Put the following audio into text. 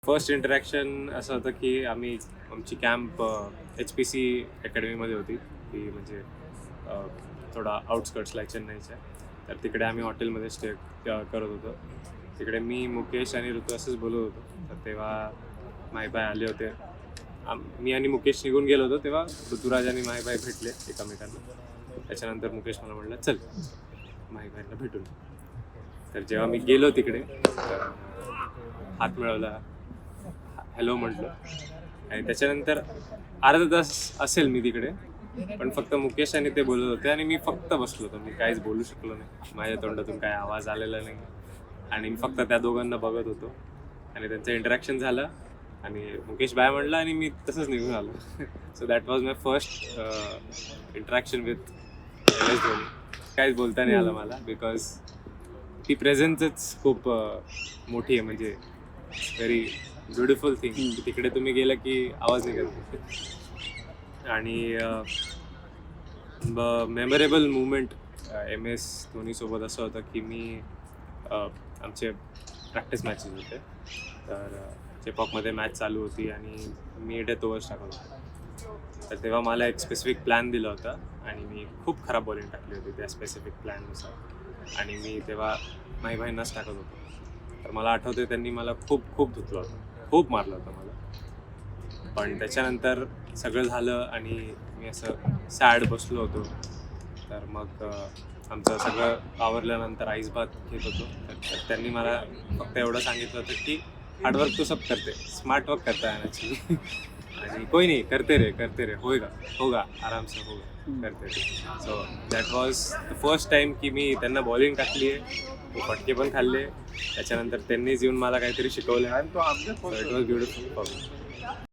First interaction असं होतं की आमची कॅम्प HPC अकॅडमीमध्ये होती, ती म्हणजे थोडा आउटस्कर्ट्सला चेन्नईच्या. तर तिकडे आम्ही हॉटेलमध्ये स्टे करत होतो. तिकडे मी, मुकेश आणि ऋतू असंच बोलत होतो. तर तेव्हा माहीबाई आले होते. मी आणि मुकेश निघून गेलो होतो, तेव्हा ऋतुराज आणि माहीबाई भेटले एकमेकांना. त्याच्यानंतर मुकेश मला म्हणला, चल माहीबाईंना भेटून. तर जेव्हा मी गेलो तिकडे, तर हात मिळवला, हॅलो म्हटलं, आणि त्याच्यानंतर अर्धा तास असेल मी तिकडे. पण फक्त मुकेश आणि ते बोलत होते आणि मी फक्त बसलो होतो. मी काहीच बोलू शकलो नाही, माझ्या तोंडातून काय आवाज आलेला नाही, आणि मी फक्त त्या दोघांना बघत होतो. आणि त्यांचं इंटरॅक्शन झालं आणि मुकेश बाय म्हणला आणि मी तसंच निघून आलो. So that was my first interaction with MS Dhoni. काहीच बोलता नाही आलं मला, बिकॉज ती प्रेझेन्सच खूप मोठी आहे. म्हणजे व्हेरी ब्युटिफुल थिंग. तिकडे तुम्ही गेलं की आवाज नाही करत. आणि मेमोरेबल मुवमेंट MS धोनीसोबत असं होतं की मी आमचे प्रॅक्टिस मॅचेस होते. तर चेपॉकमध्ये मॅच चालू होती आणि मी डेथ ओव्हर्स टाकत होतो. तर तेव्हा मला एक स्पेसिफिक प्लॅन दिला होता आणि मी खूप खराब बॉलिंग टाकली होती त्या स्पेसिफिक प्लॅननुसार. आणि मी तेव्हा माहीबाईंनाच टाकत होतो. तर मला आठवतं त्यांनी मला खूप खूप धुतलं होतं, खूप मारलं होतं मला. पण त्याच्यानंतर सगळं झालं आणि मी असं सॅड बसलो होतो. तर मग आमचं सगळं आवरल्यानंतर आईस बात घेत होतो. तर त्यांनी मला फक्त एवढं सांगितलं होतं की हार्डवर्क तो सब करते, स्मार्ट वर्क करता है ना चाहिए. आणि कोई नहीं, करते रे, होगा आराम से होगा, करते रे. So that was the first time की मी त्यांना बॉलिंग टाकली आहे, तो फटके पण खाल्ले. त्याच्यानंतर त्यांनीच येऊन मला काहीतरी शिकवलं. So it was beautiful for me.